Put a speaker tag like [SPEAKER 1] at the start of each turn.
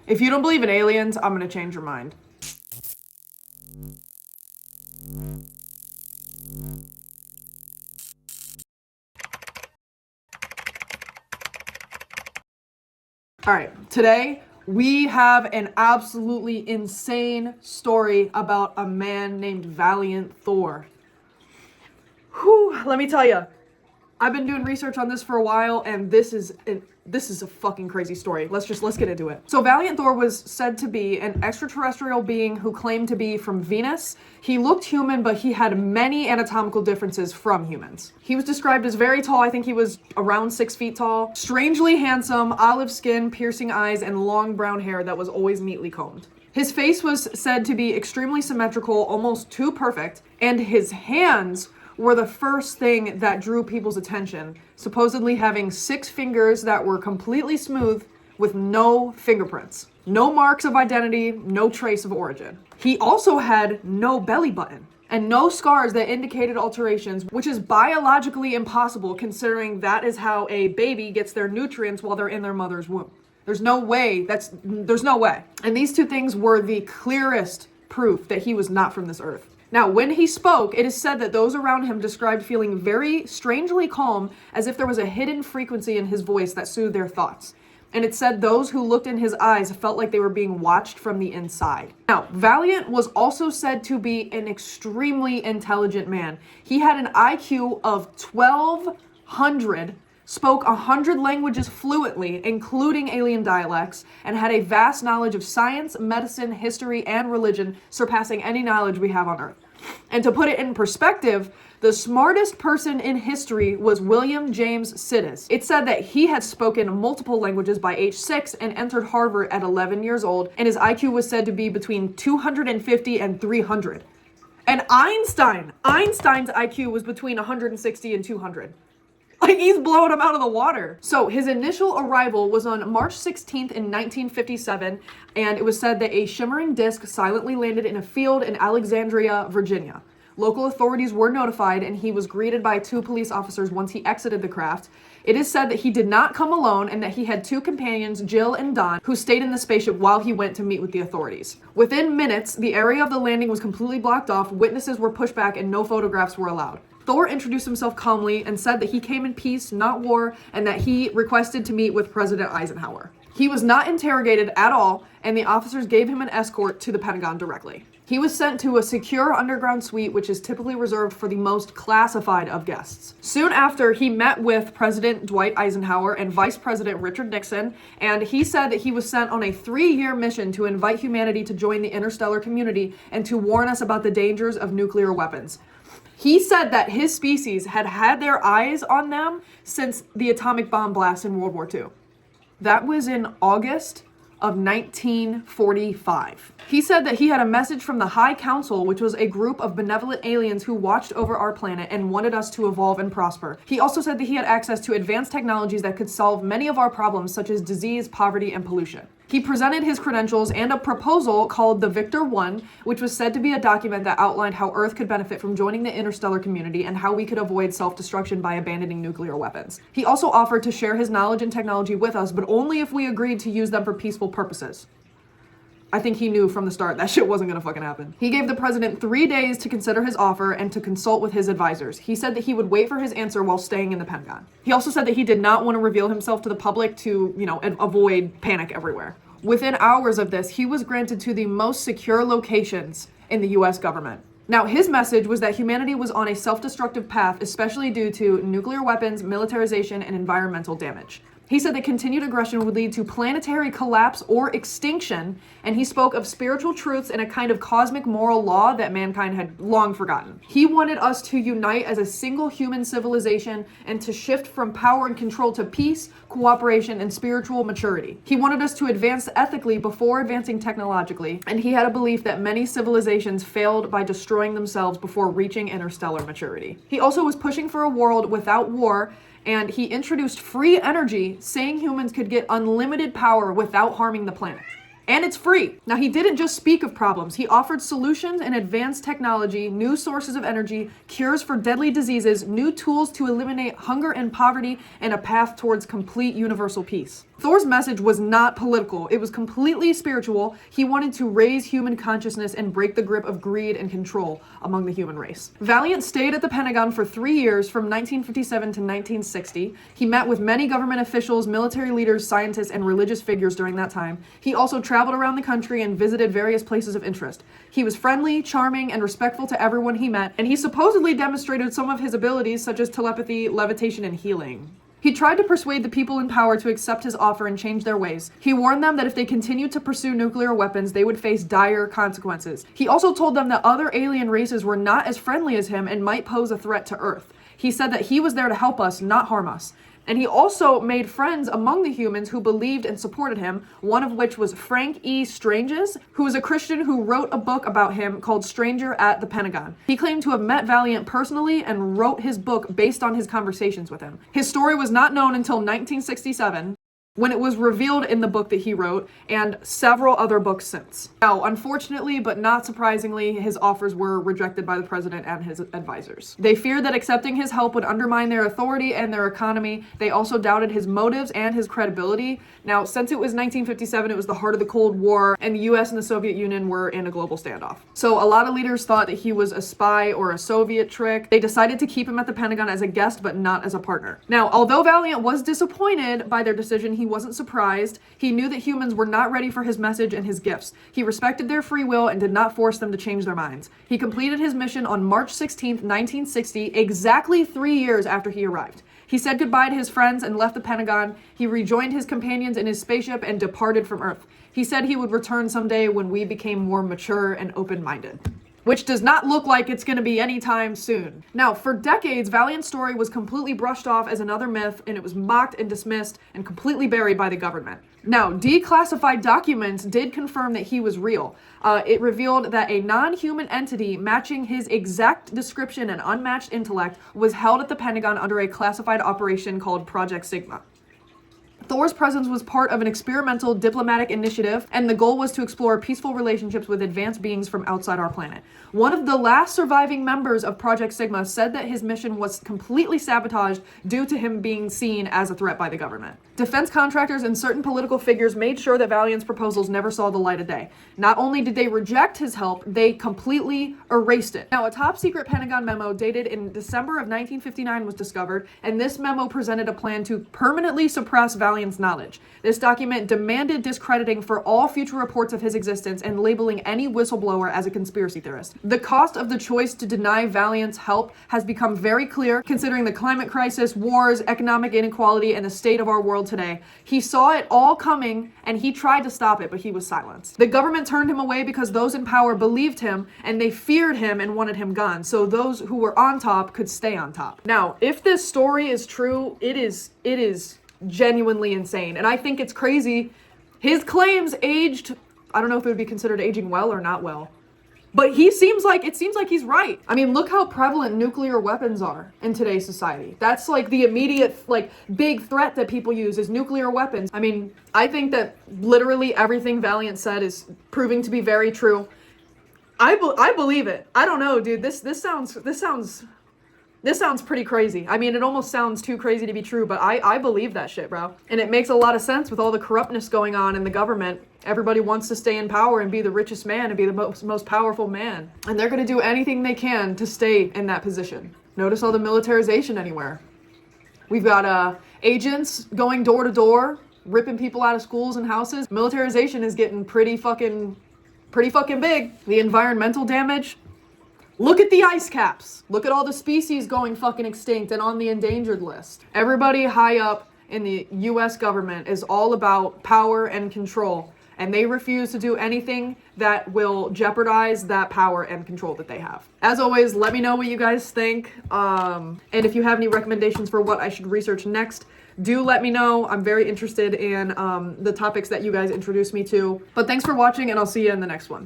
[SPEAKER 1] If you don't believe in aliens, I'm gonna change your mind. All right, today we have an absolutely insane story about a man named Valiant Thor. Whew, let me tell you, I've been doing research on this for a while, and this is a fucking crazy story. Let's get into it. So Valiant Thor was said to be an extraterrestrial being who claimed to be from Venus. He looked human, but he had many anatomical differences from humans. He was described as very tall. I think he was around 6 feet tall. Strangely handsome, olive skin, piercing eyes, and long brown hair that was always neatly combed. His face was said to be extremely symmetrical, almost too perfect, and his hands were the first thing that drew people's attention, supposedly having 6 fingers that were completely smooth with no fingerprints. No marks of identity, no trace of origin. He also had no belly button and no scars that indicated alterations, which is biologically impossible considering that is how a baby gets their nutrients while they're in their mother's womb. There's no way. And these 2 things were the clearest proof that he was not from this earth. Now, when he spoke, it is said that those around him described feeling very strangely calm, as if there was a hidden frequency in his voice that soothed their thoughts. And it said those who looked in his eyes felt like they were being watched from the inside. Now, Valiant was also said to be an extremely intelligent man. He had an IQ of 1,200, spoke 100 languages fluently, including alien dialects, and had a vast knowledge of science, medicine, history, and religion, surpassing any knowledge we have on Earth. And to put it in perspective, the smartest person in history was William James Sidis. It said that he had spoken multiple languages by age 6 and entered Harvard at 11 years old, and his IQ was said to be between 250 and 300. And Einstein's IQ was between 160 and 200. Like, he's blowing him out of the water. So his initial arrival was on March 16th in 1957, and it was said that a shimmering disc silently landed in a field in Alexandria, Virginia. Local authorities were notified, and he was greeted by 2 police officers once he exited the craft. It is said that he did not come alone and that he had 2 companions, Jill and Don, who stayed in the spaceship while he went to meet with the authorities. Within minutes, the area of the landing was completely blocked off, witnesses were pushed back, and no photographs were allowed. Thor introduced himself calmly and said that he came in peace, not war, and that he requested to meet with President Eisenhower. He was not interrogated at all, and the officers gave him an escort to the Pentagon directly. He was sent to a secure underground suite, which is typically reserved for the most classified of guests. Soon after, he met with President Dwight Eisenhower and Vice President Richard Nixon, and he said that he was sent on a 3-year mission to invite humanity to join the interstellar community and to warn us about the dangers of nuclear weapons. He said that his species had had their eyes on them since the atomic bomb blast in World War II. That was in August of 1945. He said that he had a message from the High Council, which was a group of benevolent aliens who watched over our planet and wanted us to evolve and prosper. He also said that he had access to advanced technologies that could solve many of our problems, such as disease, poverty, and pollution. He presented his credentials and a proposal called the Victor 1, which was said to be a document that outlined how Earth could benefit from joining the interstellar community and how we could avoid self-destruction by abandoning nuclear weapons. He also offered to share his knowledge and technology with us, but only if we agreed to use them for peaceful purposes. I think he knew from the start that shit wasn't gonna fucking happen. He gave the president 3 days to consider his offer and to consult with his advisors. He said that he would wait for his answer while staying in the Pentagon. He also said that he did not want to reveal himself to the public to, avoid panic everywhere. Within hours of this, he was granted to the most secure locations in the US government. Now, his message was that humanity was on a self-destructive path, especially due to nuclear weapons, militarization, and environmental damage. He said that continued aggression would lead to planetary collapse or extinction, and he spoke of spiritual truths and a kind of cosmic moral law that mankind had long forgotten. He wanted us to unite as a single human civilization and to shift from power and control to peace, cooperation, and spiritual maturity. He wanted us to advance ethically before advancing technologically, and he had a belief that many civilizations failed by destroying themselves before reaching interstellar maturity. He also was pushing for a world without war, and he introduced free energy, saying humans could get unlimited power without harming the planet. And it's free. Now, he didn't just speak of problems. He offered solutions and advanced technology, new sources of energy, cures for deadly diseases, new tools to eliminate hunger and poverty, and a path towards complete universal peace. Thor's message was not political. It was completely spiritual. He wanted to raise human consciousness and break the grip of greed and control among the human race. Valiant stayed at the Pentagon for 3 years from 1957 to 1960. He met with many government officials, military leaders, scientists, and religious figures during that time. He also traveled around the country and visited various places of interest. He was friendly, charming, and respectful to everyone he met, and he supposedly demonstrated some of his abilities such as telepathy, levitation, and healing. He tried to persuade the people in power to accept his offer and change their ways. He warned them that if they continued to pursue nuclear weapons, they would face dire consequences. He also told them that other alien races were not as friendly as him and might pose a threat to Earth. He said that he was there to help us, not harm us. And he also made friends among the humans who believed and supported him, one of which was Frank E. Stranges, who was a Christian who wrote a book about him called Stranger at the Pentagon. He claimed to have met Valiant personally and wrote his book based on his conversations with him. His story was not known until 1967. When it was revealed in the book that he wrote, and several other books since. Now, unfortunately, but not surprisingly, his offers were rejected by the president and his advisors. They feared that accepting his help would undermine their authority and their economy. They also doubted his motives and his credibility. Now, since it was 1957, it was the heart of the Cold War, and the US and the Soviet Union were in a global standoff. So a lot of leaders thought that he was a spy or a Soviet trick. They decided to keep him at the Pentagon as a guest, but not as a partner. Now, although Valiant was disappointed by their decision, he wasn't surprised. He knew that humans were not ready for his message and his gifts. He respected their free will and did not force them to change their minds. He completed his mission on March 16th, 1960, exactly 3 years after he arrived. He said goodbye to his friends and left the Pentagon. He rejoined his companions in his spaceship and departed from Earth. He said he would return someday when we became more mature and open-minded. Which does not look like it's going to be anytime soon. Now, for decades, Valiant's story was completely brushed off as another myth, and it was mocked and dismissed and completely buried by the government. Now, declassified documents did confirm that he was real. It revealed that a non-human entity matching his exact description and unmatched intellect was held at the Pentagon under a classified operation called Project Sigma. Thor's presence was part of an experimental diplomatic initiative, and the goal was to explore peaceful relationships with advanced beings from outside our planet. One of the last surviving members of Project Sigma said that his mission was completely sabotaged due to him being seen as a threat by the government. Defense contractors and certain political figures made sure that Valiant's proposals never saw the light of day. Not only did they reject his help, they completely erased it. Now, a top-secret Pentagon memo dated in December of 1959 was discovered, and this memo presented a plan to permanently suppress Valiant's knowledge. This document demanded discrediting for all future reports of his existence and labeling any whistleblower as a conspiracy theorist. The cost of the choice to deny Valiant's help has become very clear, considering the climate crisis, wars, economic inequality, and the state of our world today. He saw it all coming, and he tried to stop it, but he was silenced. The government turned him away because those in power believed him, and they feared him and wanted him gone, so those who were on top could stay on top. Now, if this story is true, it is genuinely insane, and I think it's crazy. His claims aged, I don't know if it would be considered aging well or not well, but it seems like he's right. I mean, look how prevalent nuclear weapons are in today's society. That's like the immediate, big threat that people use is nuclear weapons. I mean, I think that literally everything Valiant said is proving to be very true. I believe it. I don't know, dude. This sounds pretty crazy. I mean, it almost sounds too crazy to be true, but I believe that shit, bro. And it makes a lot of sense with all the corruptness going on in the government. Everybody wants to stay in power and be the richest man and be the most powerful man. And they're going to do anything they can to stay in that position. Notice all the militarization anywhere. We've got agents going door to door, ripping people out of schools and houses. Militarization is getting pretty fucking big. The environmental damage. Look at the ice caps. Look at all the species going fucking extinct and on the endangered list. Everybody high up in the US government is all about power and control, and they refuse to do anything that will jeopardize that power and control that they have. As always, let me know what you guys think. And if you have any recommendations for what I should research next, do let me know. I'm very interested in the topics that you guys introduce me to. But thanks for watching, and I'll see you in the next one.